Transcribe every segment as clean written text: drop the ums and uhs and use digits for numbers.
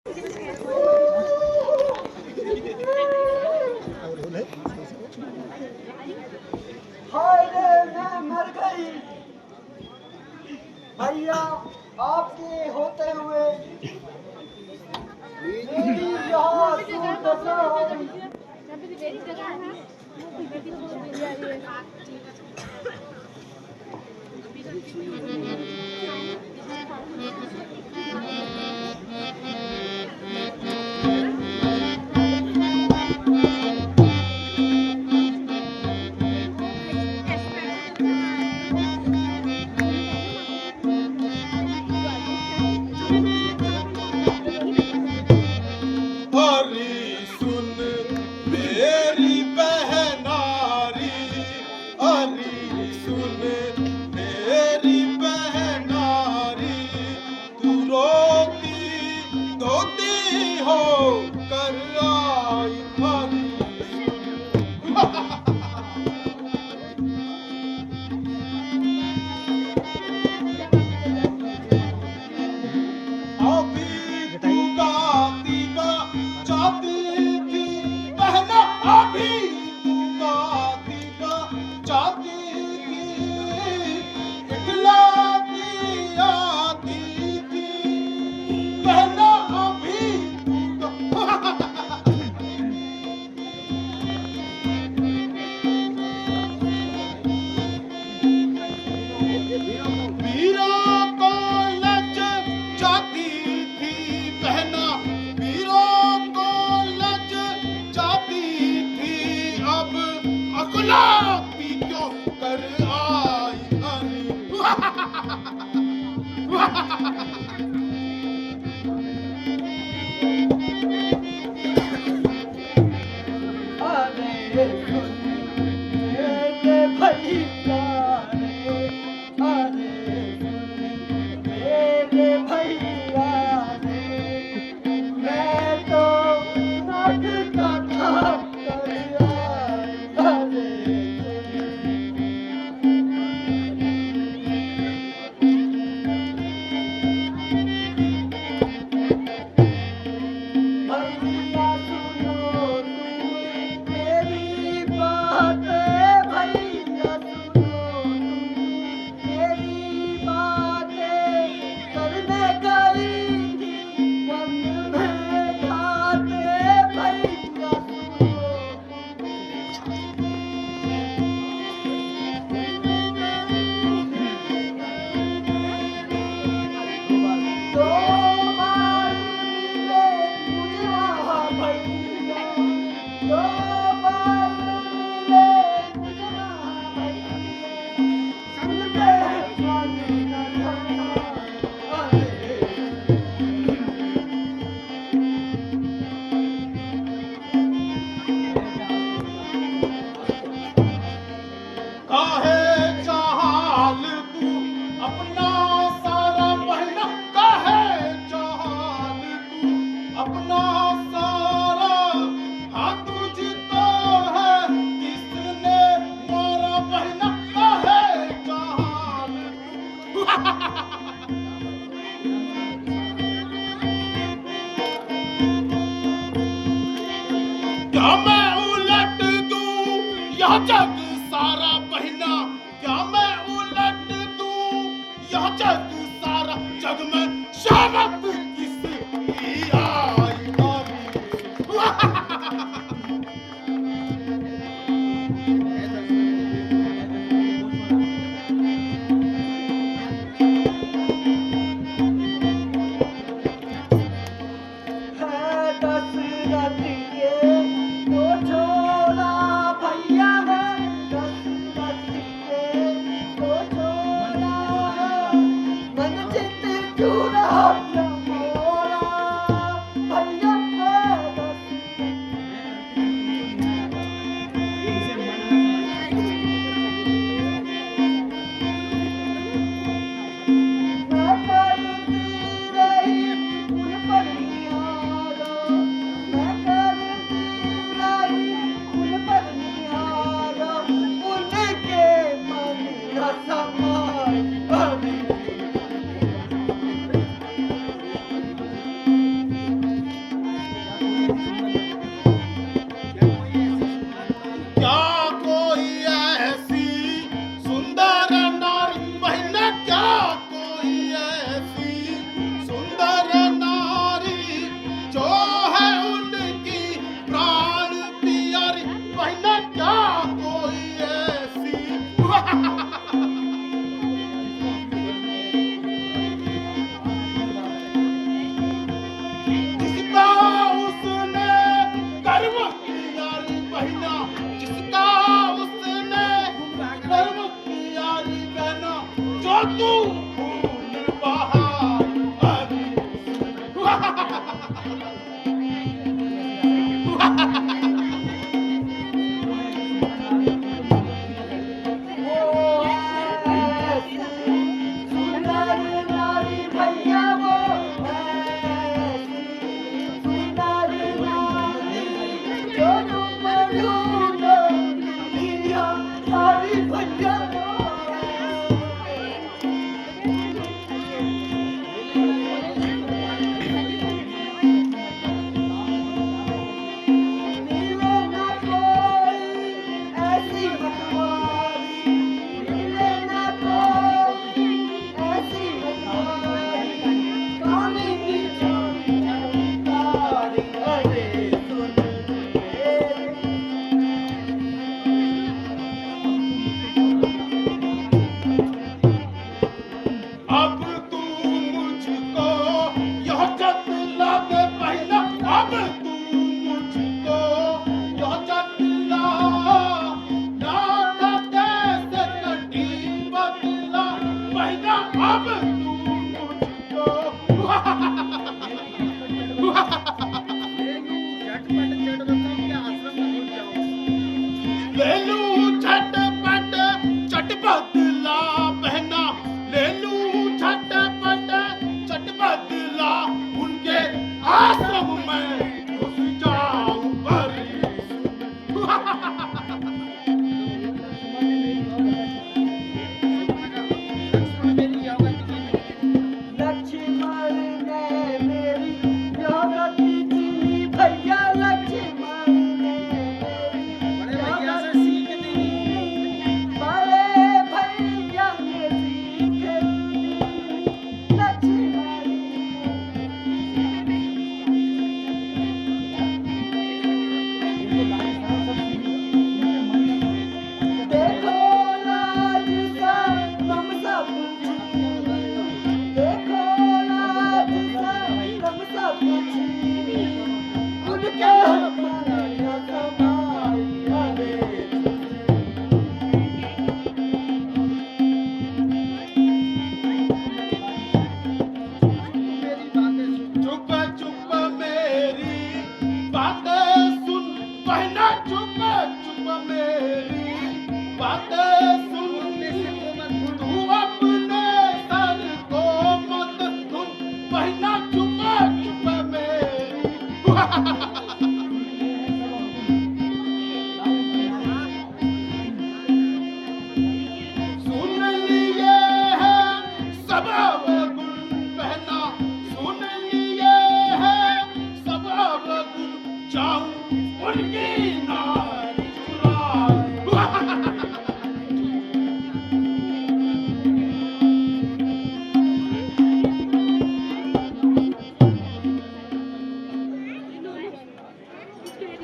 हाय रे मैं मर गई भैया आपके होते हुए मेरी यहाँ दुर्दशा हो गई। क्या मैं उलट दूं यह जग सारा बहना, क्या मैं उलट दूं यह जग सारा, जग में शामत किसकी आई नारी। अब तू मुझको यह जतला दे पहला, अब तू मुझको यह जतला, ना कैसे कटी बदला पहला, अब तू मुझको ले लूं झटपट चट बदला बहना, ले लूं झटपट चट बदला, उनके आश्रम में घुस जाऊं परी। लक्ष्मण ने मेरी योगती चीनी भैया, लक्ष्मण ने बड़े भैया ने सीख लक्ष्मण देखो लाज सा तुम सब देखो लाज सा तुम सब उनके मन समाई अरे चुप चुप मेरी बातें सुन बहना, चुप चुप मेरी बातें सुन, तू अपने सर को मत धुन बहना, चुप चुप मेरी। सुन लिए हैं सब अवगुण बहना, सुन लिए हैं सब अवगुण, जाऊं उनकी नारी चुराए।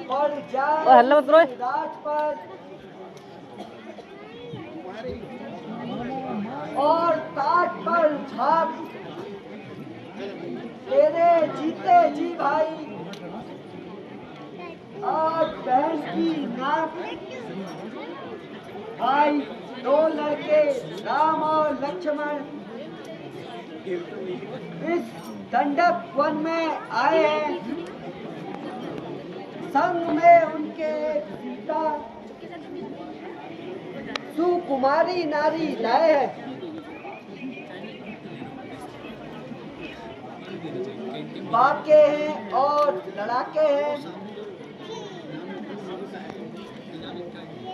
और जाए हल्ला मत करो। राज पर और ताज पर झाप तेरे जीते जी भाई, आज बहन की नाक भाई, दो लड़के राम और लक्ष्मण इस दंडक वन में आए हैं, संग में उनके सीता सुकुमारी नारी लाए हैं। बाके हैं और लड़ाके हैं,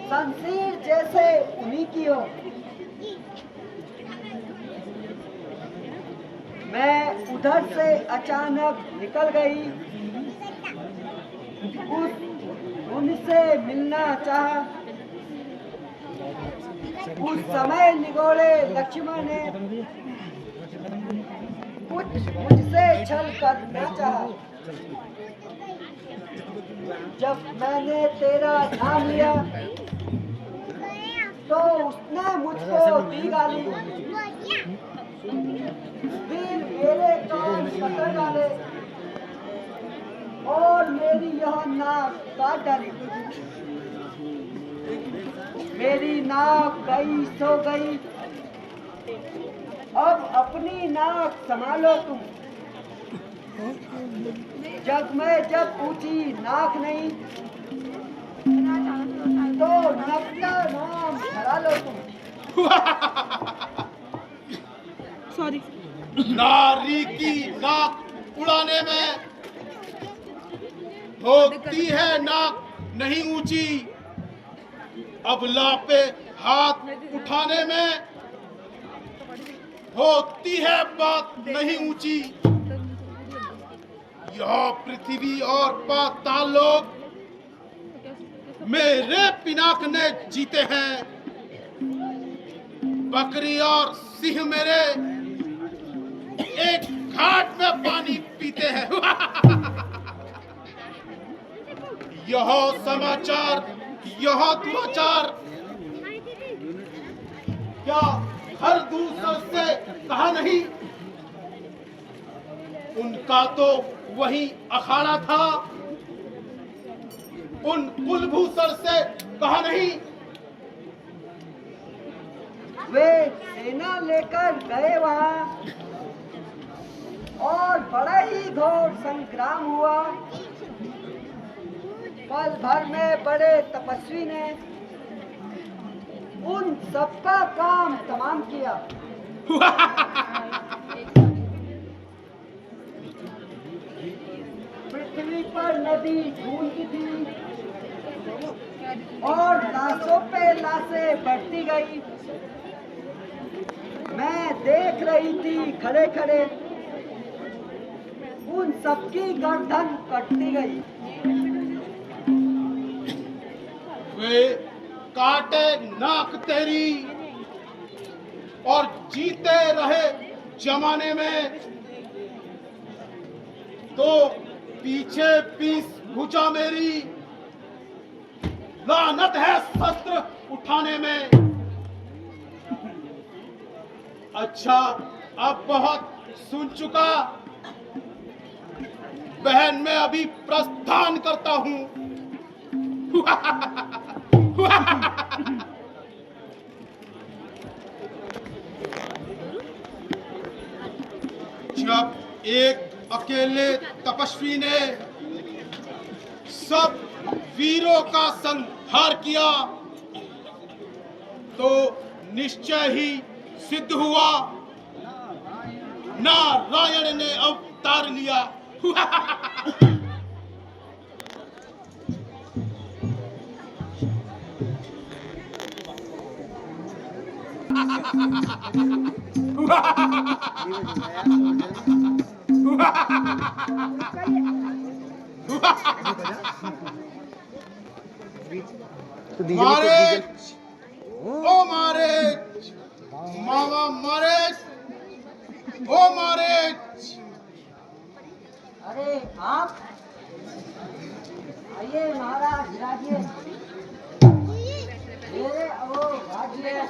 शमशीर जैसे उन्हीं की हो। मैं उधर से अचानक निकल गई, उनसे मिलना चाहा। उस समय निगोड़े लक्ष्मण ने कुछ मुझसे छल करना चाहा। जब मैंने तेरा नाम लिया तो उसने मुझको दी गाली, फिर मेरे कान कतर डाले और मेरी यह नाक काट डाली। मेरी नाक गई सो गई, अब अपनी नाक संभालो तुम। जग में जब ऊंची नाक नहीं तो नक का नाम धरा लो तुम। सॉरी। नारी की नाक उड़ाने में होती है नाक नहीं ऊंची, अबला पे हाथ उठाने में होती है बात नहीं ऊंची। यह पृथ्वी और पाताल लोक मेरे पिनाक ने जीते हैं, बकरी और सिंह मेरे एक घाट में पानी पीते हैं। यह समाचार यह दुराचार क्या हर दूसरे से कहा नहीं? उनका तो वही अखाड़ा था, उन कुलभूषण से कहा नहीं? वे सेना लेकर गए वहां और बड़ा ही घोर संग्राम हुआ। पल भर में बड़े तपस्वी ने उन सबका काम तमाम किया। पृथ्वी पर नदी घूमती थी और लाशों पे लाशें बढ़ती गई। मैं देख रही थी खड़े खड़े उन सबकी गर्दन कटती गई। वे काटे नाक तेरी और जीते रहे जमाने में, तो पीछे पीस भुजा मेरी लानत है शस्त्र उठाने में। अच्छा अब बहुत सुन चुका, बहन मैं अभी प्रस्थान करता हूं। जब एक अकेले तपस्वी ने सब वीरों का संहार किया, तो निश्चय ही सिद्ध हुआ नारायण ने अवतार लिया। मारेज, ओ मारेज, मामा मारेज, ओ मारेज। अरे आप आइए महाराज, विराजिए। मेरे वो भाग्य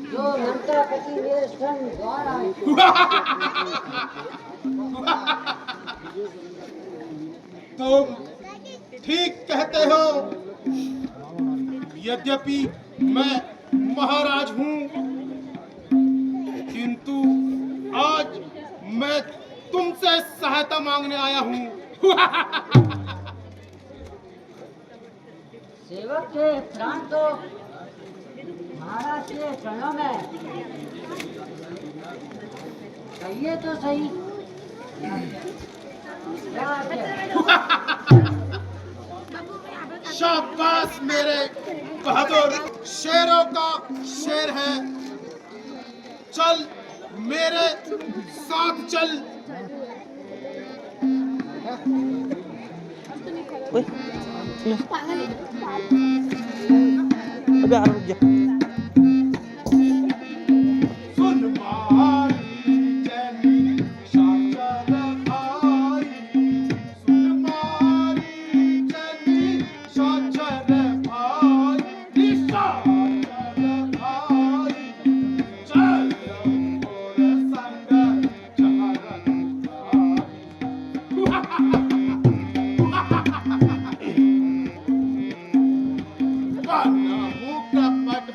जो लंका पति मेरे संग द्वार आए। तुम ठीक कहते हो, यद्यपि मैं महाराज हूं, किंतु आज मैं तुमसे सहायता मांगने आया हूं। सेवक के प्राण तो महाराज के चरणों में, कहिए तो सही। शाबाश मेरे बहादुर, शेरों का शेर है। चल मेरे साथ चल। अबे आ रुक जा। मुख का पट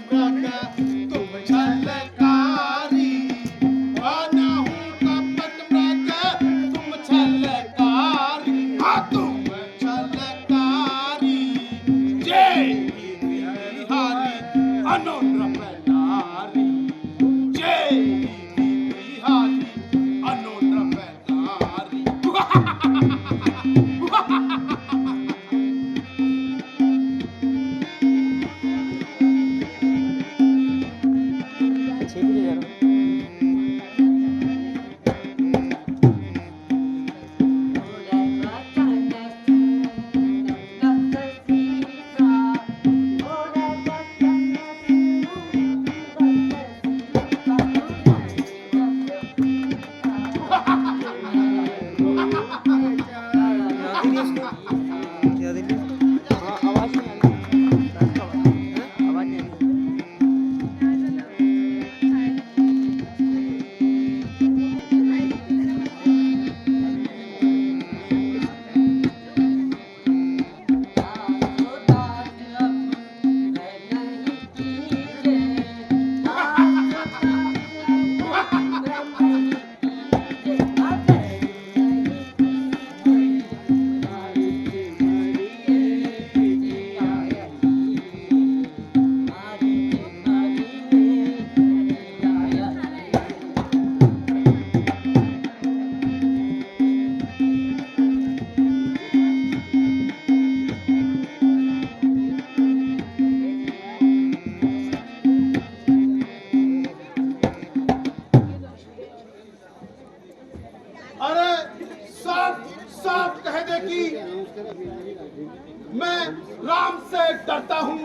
मैं राम से डरता हूँ।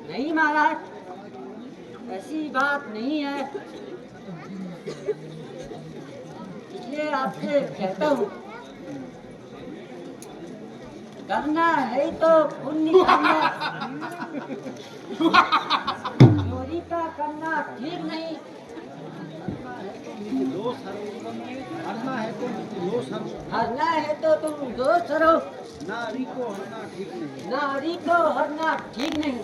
नहीं महाराज, ऐसी बात नहीं है। इसलिए आपसे कहता हूँ, करना है तो पुण्य करना, चोरी का करना ठीक नहीं। हरना है तो तुम दोस्त रहो, नारी को हरना ठीक नहीं।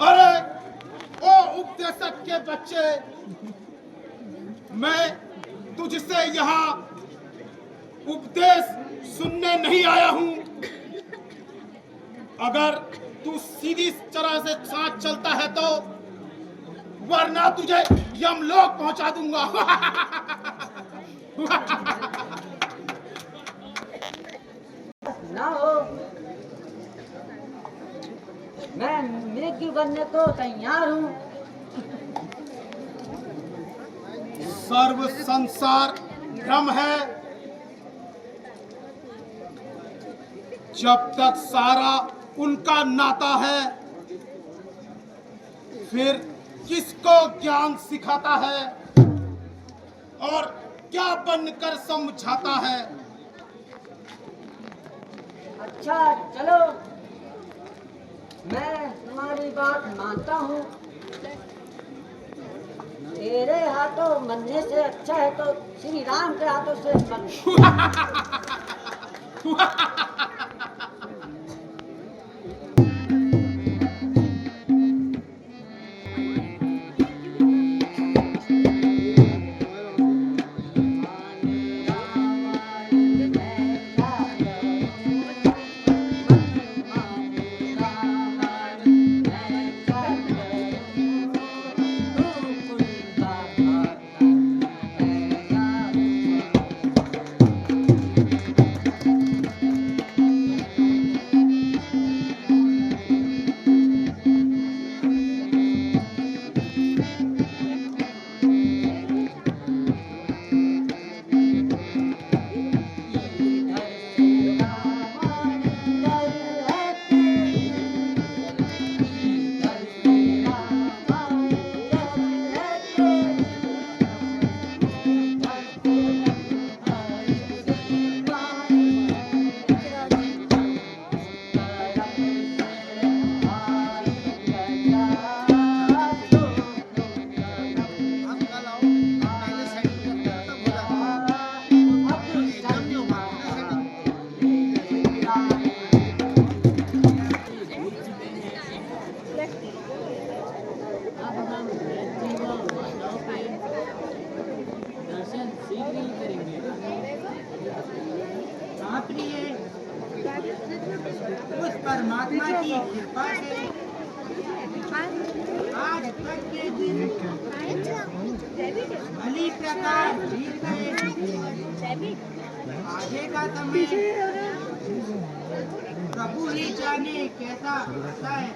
अरे ओ उपदेशक के बच्चे, मैं तुझसे यहाँ उपदेश सुनने नहीं आया हूँ। अगर तू सीधी तरह से साथ चलता है तो वरना तुझे यमलोक पहुंचा दूंगा। ना हो, मैं मृत्यु बनने को तैयार हूँ। सर्व संसार भ्रम है। जब तक सारा उनका नाता है, फिर किसको ज्ञान सिखाता है और क्या बनकर समझाता है। अच्छा चलो, मैं तुम्हारी बात मानता हूँ। तेरे हाथों मरने से अच्छा है तो श्री राम के हाथों से मर। उस परमात्मा की कृपा से आज तक के दिन भली प्रकार बीत गए। आगे का समय प्रभु ही जाने कैसा होता है।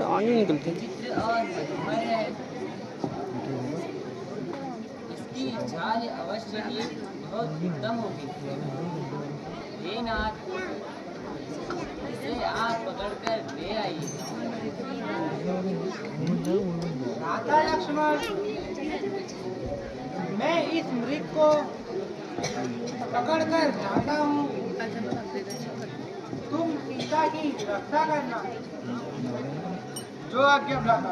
आगे निकलते इसकी चाल अवश्य ही बहुत उत्तम होगी। हे नाथ, इसे आप पकड़कर ले आइए। राधा लक्ष्मण, मैं इस मृग को पकड़कर लाता हूँ। तुम सीता की रक्षा करना। जो आज्ञा भ्राता।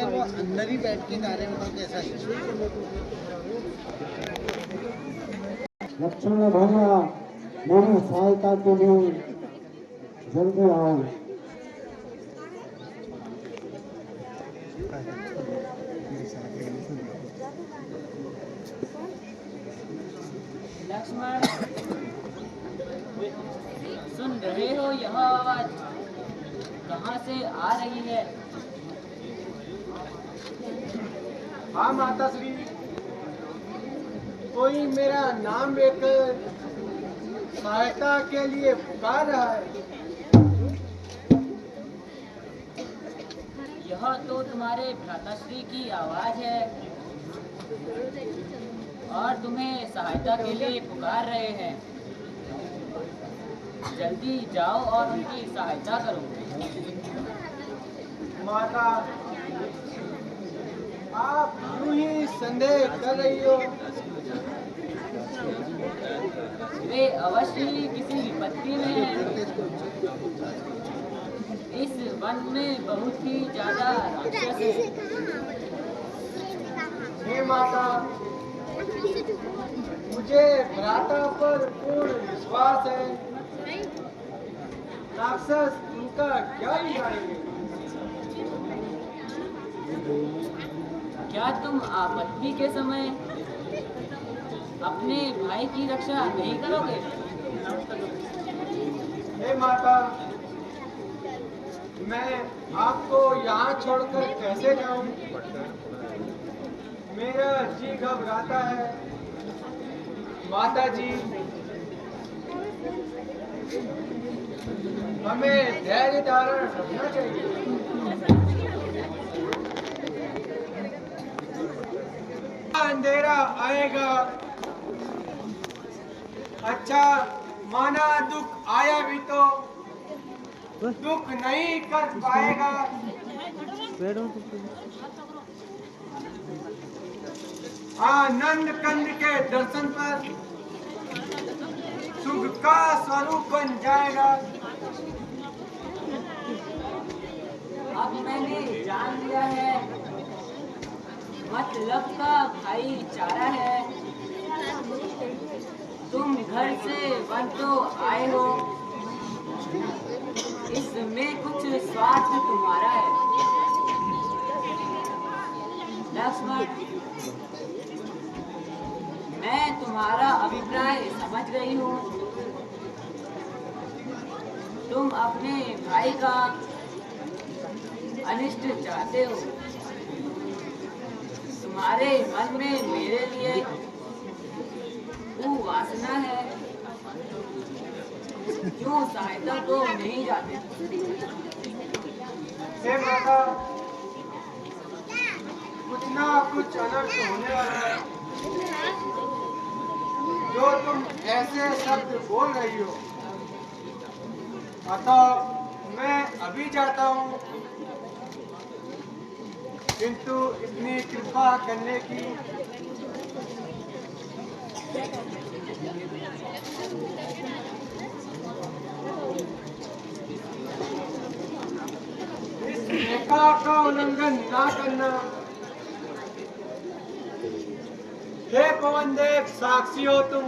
वो अंदर ही बैठ के गा रहे हैं, मतलब कैसा लक्ष्मण भैया, मेरी सहायता के लिए जल्दी आओ। लक्ष्मण, सुन रहे हो यह आवाज कहाँ से आ रही है? हाँ माता श्री, कोई मेरा नाम लेकर सहायता के लिए पुकार रहा है। यह तो तुम्हारे भ्राताश्री की आवाज है और तुम्हें सहायता के लिए पुकार रहे हैं। जल्दी जाओ और उनकी सहायता करो। माता, आप यूं ही संदेह कर रही हो। वे अवश्य ही किसी विपत्ति में हैं। इस वन में बहुत ही ज्यादा राक्षस है। हे माता, मुझे भ्राता पर पूर्ण विश्वास है। राक्षस उनका क्या बिगाड़ेंगे? क्या तुम आपत्ति के समय अपने भाई की रक्षा नहीं करोगे? हे माता, मैं आपको यहाँ छोड़कर कैसे जाऊँ? मेरा जी घबराता है। माता जी, हमें धैर्य धारण रखना चाहिए। अंधेरा आएगा। अच्छा, माना दुख आया भी तो दुख नहीं कर पाएगा। आनंद कंद के दर्शन पर सुख का स्वरूप बन जाएगा। अब मैंने जान लिया है, मतलब का भाईचारा है। तुम घर से वन तो आए हो, इसमें कुछ स्वार्थ तुम्हारा है। लक्ष्मण, मैं तुम्हारा अभिप्राय समझ गई हूँ। तुम अपने भाई का अनिष्ट चाहते हो। तुम्हारे मन में मेरे लिए वो वासना है। क्यों सहायता को नहीं जाते? हे माता, कुछ ना कुछ अनर्थ होने वाला है। जो तुम ऐसे शब्द बोल रही हो, अतः मैं अभी जाता हूँ। किंतु इतनी कृपा करने की इस रेखा का उल्लंघन ना करना। हे पवन देव साक्षी हो तुम,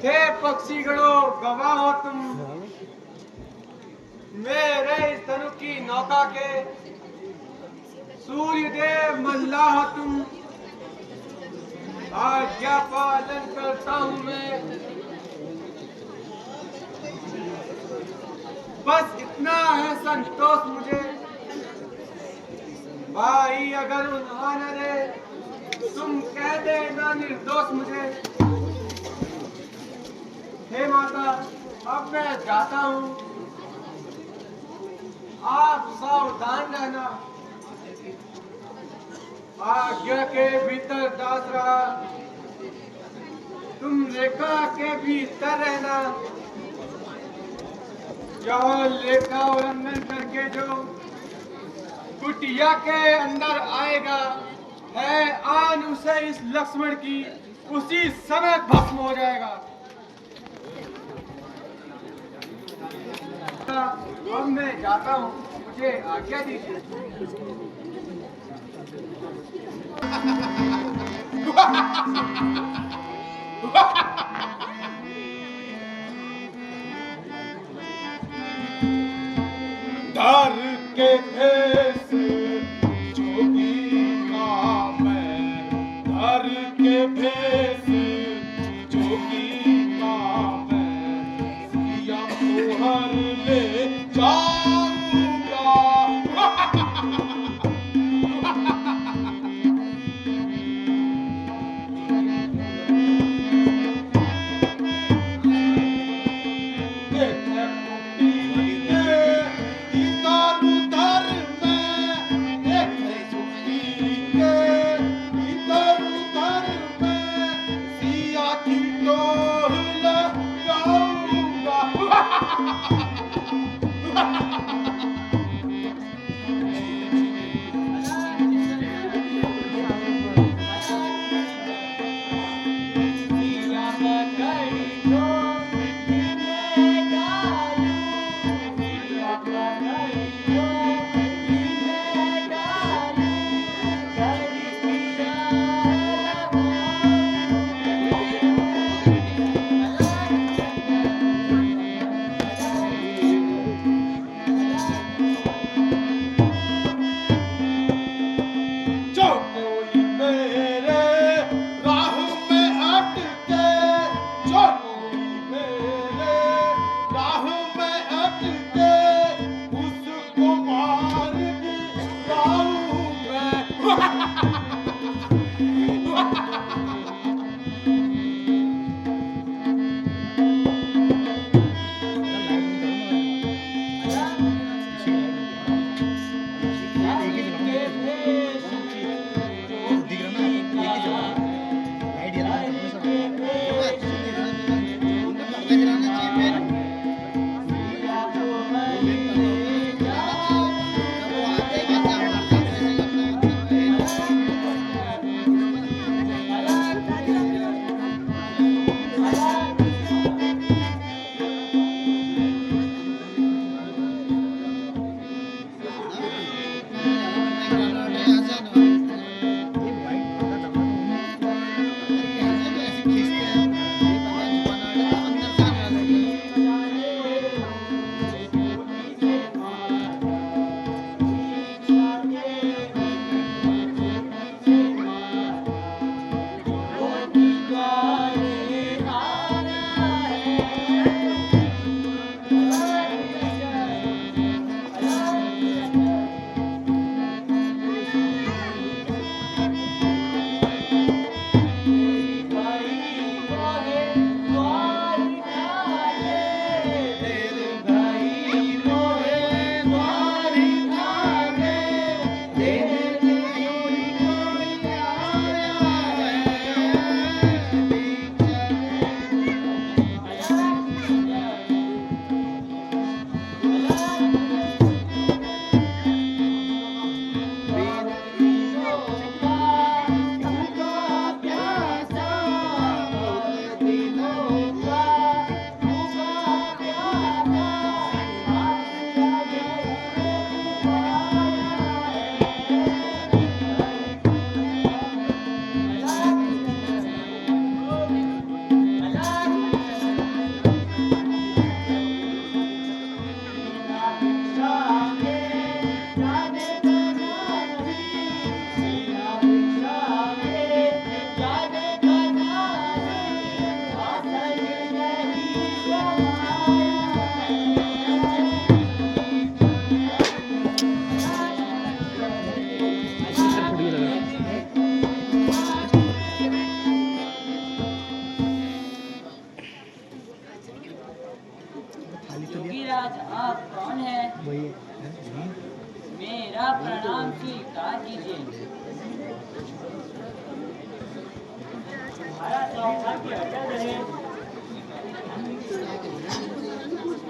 हे पक्षीगणों गवाह हो तुम, मेरे इस धनु की नौका के सूर्य देव मल्ला हो तुम। आज्ञा पालन करता हूं मैं। बस इतना है संतोष मुझे। भाई अगर उन्होंने दे तुम कह देना निर्दोष मुझे। हे माता अब मैं जाता हूँ, आप सावधान रहना। आज्ञा के भीतर दास रहा, तुम रेखा के भीतर रहना। यह लेखा उल्लंघन करके जो कुटिया के अंदर आएगा है आन उसे इस लक्ष्मण की उसी समय भस्म हो जाएगा। अब मैं जाता हूँ, मुझे आज्ञा दीजिए। डर के भेष जोगी का मैं, डर के भेष जोगी का मैं, सिया मोहर ले जाऊंगा।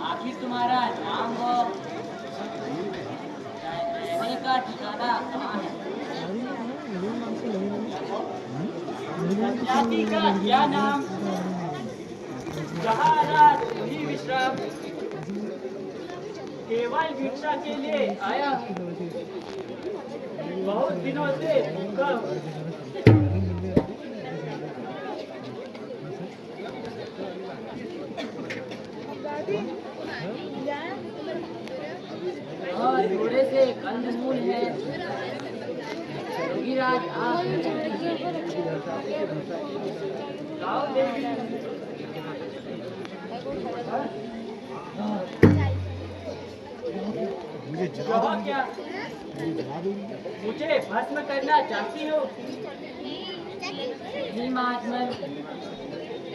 आखिर तुम्हारा नाम हो रहने का ठिकाना कहाँ है? जाति का क्या नाम? जहाँ रात वही विश्राम, केवल भिक्षा के लिए आया, बहुत दिनों से भूखा हूँ। और थोड़े से कंदमूल है। योगीराज आप गाओ देवी। कहो क्या मुझे भस्म करना चाहती हो? महात्मन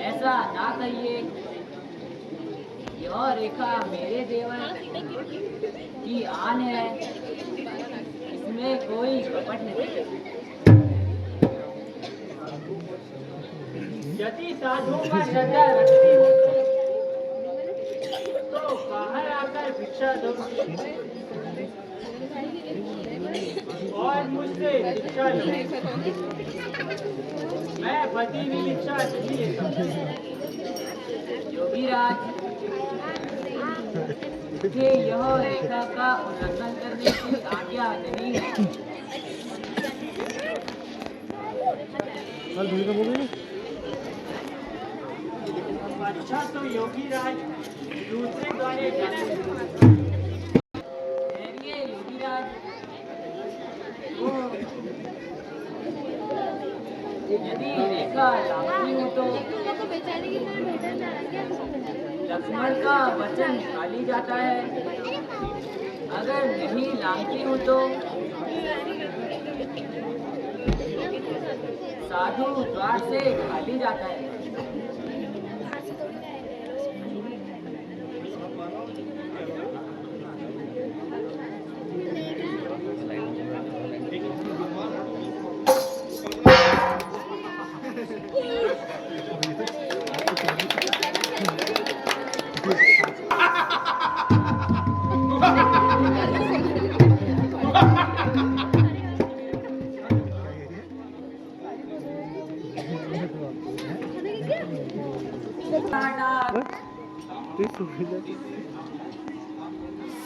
ऐसा ना कहिए, यह रेखा मेरे देवर की आन है, इसमें कोई कपट नहीं। यदि साधुओं का श्रद्धा रखती हो तो बाहर आकर भिक्षा दो और मुझसे भिक्षा लो। मैं पति भी भिक्षा नहीं लेता। योगीराज के यह रेखा का उल्लंघन करने की आज्ञा नहीं है। अच्छा तो योगीराज दूसरे द्वारे योगीराज यदि रेखा लांघती हो तो लक्ष्मण का वचन खाली जाता है, अगर नहीं लांघती हो तो साधु द्वार से खाली जाता है।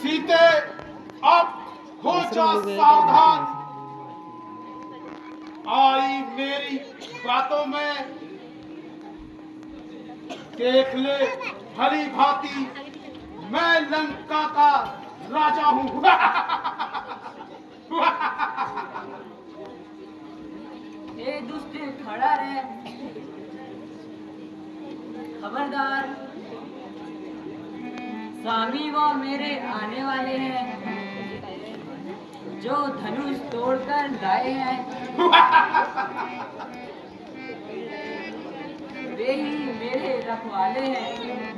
सीते अब हो जा सावधान, आई मेरी बातों में देख ले भली भांति मैं लंका का राजा हूँ। ए दुष्ट खड़ा रहे, खबरदार, स्वामी वो मेरे आने वाले हैं जो धनुष तोड़कर लाए हैं। वे ही मेरे रखवाले हैं।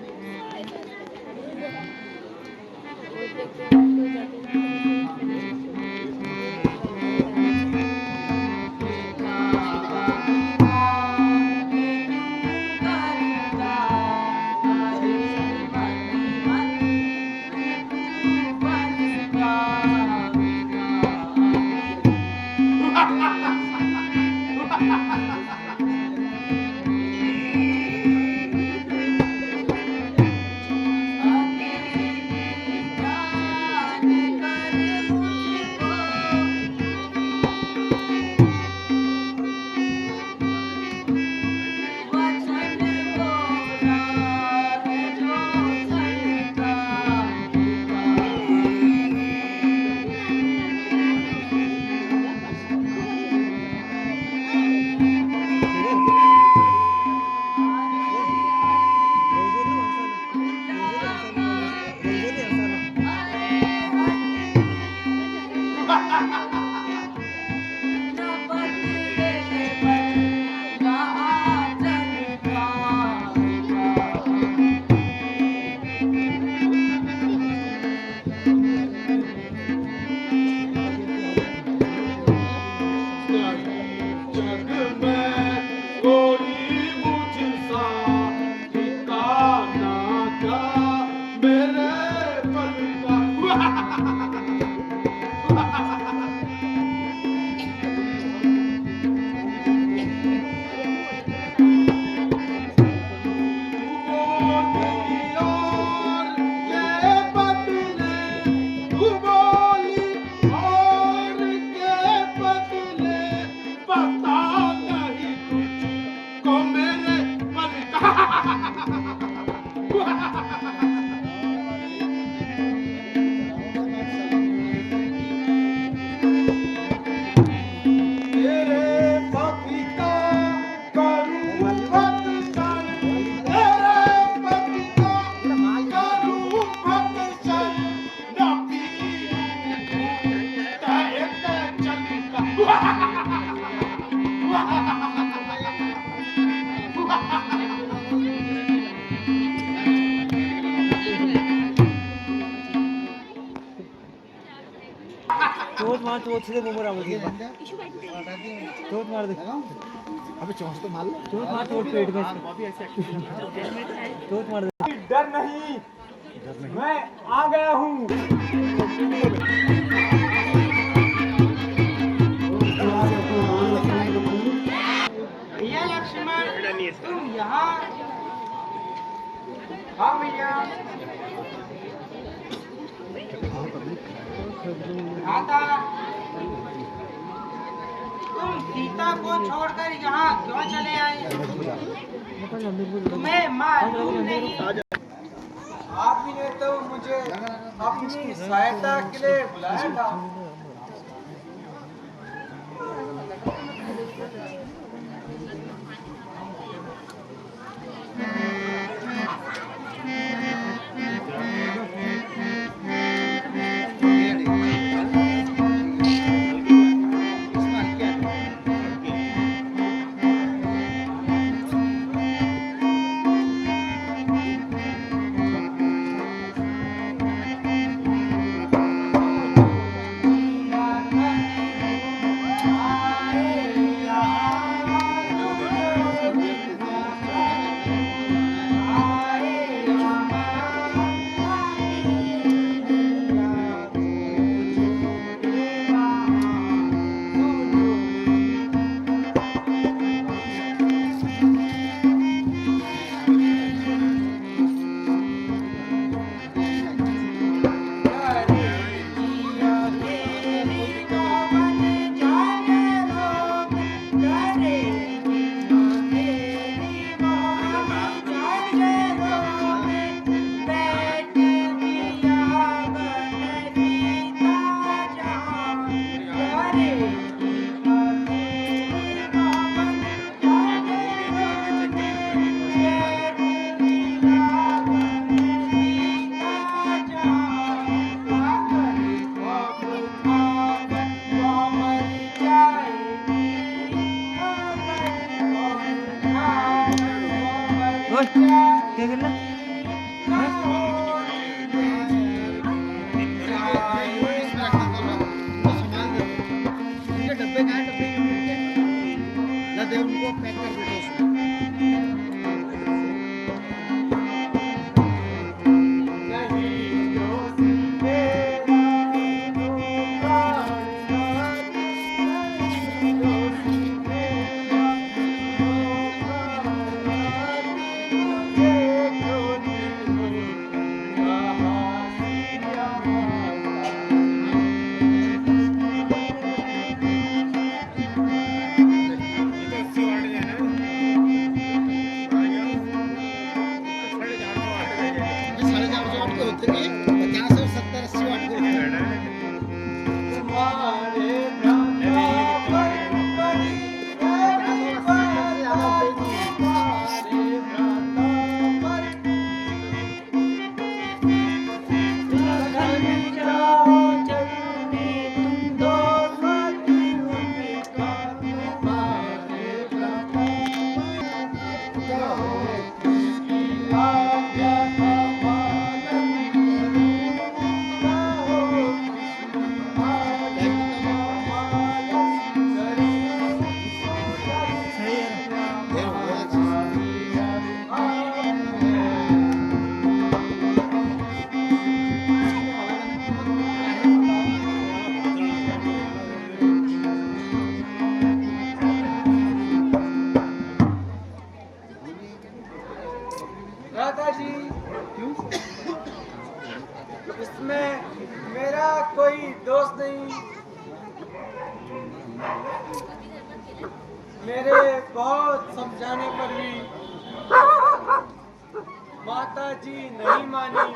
मार तो सीधे मुंह में मुझे चोट मार दे अबे चौंस तो मार लो चोट मार तो पेट में चोट मार दे डर नहीं, मैं आ गया हूँ। भैया लक्ष्मण, तुम यहाँ? हाँ भैया। माता, तुम सीता को छोड़कर यहाँ क्यों चले आए? तुम्हें मालूम नहीं? आप ही ने तो मुझे अपनी सहायता के लिए बुलाया था। क्या करना डब्बे कहाँ डब्बे ना दे उनको पैक कर दो राधा जी, इसमें मेरा कोई दोष नहीं। मेरे बहुत समझाने पर भी माता जी नहीं मानी।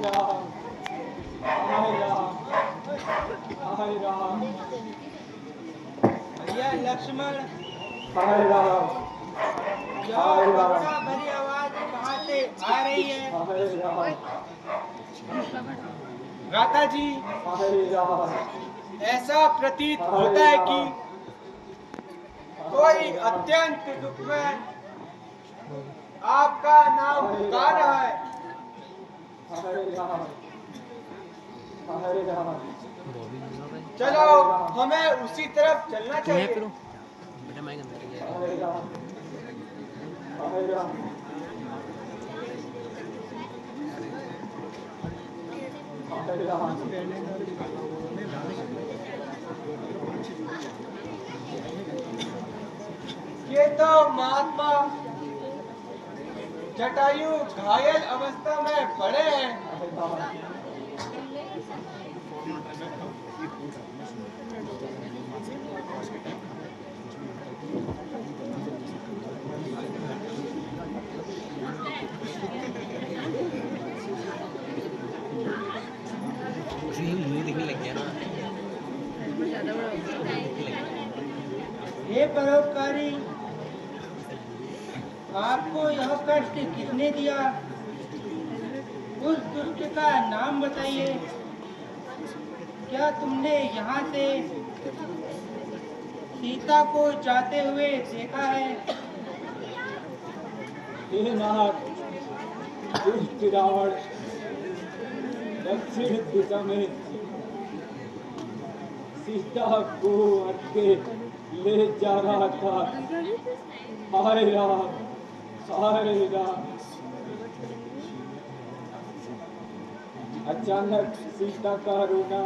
राम, हाय राम, हाय राम, भैया लक्ष्मण, हाय राम, यह करुणा भरी आवाज कहाँ से आ रही है? हाय राम, गाता जी, हाय राम, ऐसा प्रतीत होता है कि कोई अत्यंत दुख में आपका नाम पुकार रहा है। हाय राम, हाय राम, चलो हमें उसी तरफ चलना चाहिए। हाय राम, हाय राम, हाय राम, ये तो महात्मा जटायु घायल अवस्था में पड़े हैं। हे परोपकारी, आपको यह कष्ट किसने दिया? उस दुष्ट का नाम बताइए। क्या तुमने यहाँ से सीता को जाते हुए देखा है? हे नाथ, दुष्ट रावण दक्षिण दिशा में सीता को अटके ले जा रहा था। हाय राम, हाय राम। अचानक सीता का रोना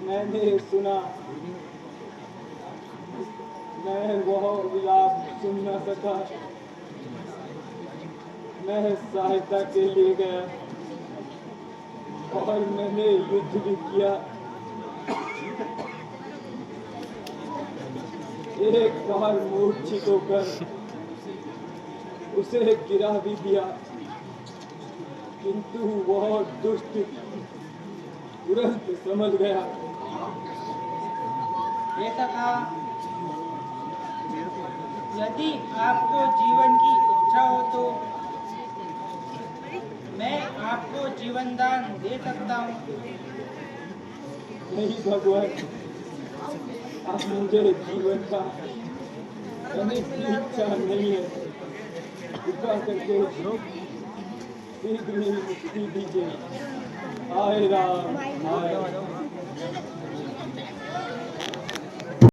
मैंने सुना। मैं वह विलाप सुन न सका। मैं सहायता के लिए गया और मैंने युद्ध भी किया। एक बार मूर्छित होकर उसे गिरा भी दिया, किंतु वह दुष्ट तुरंत समझ गया। ये सखा, यदि आपको जीवन की इच्छा हो तो मैं आपको जीवन दान दे सकता हूँ। नहीं भगवान, आप मुझे जीवन का अनेक इच्छा नहीं है। कृपा करके शीघ्र ही मुक्ति दीजिए। हाय राम, हाय राम।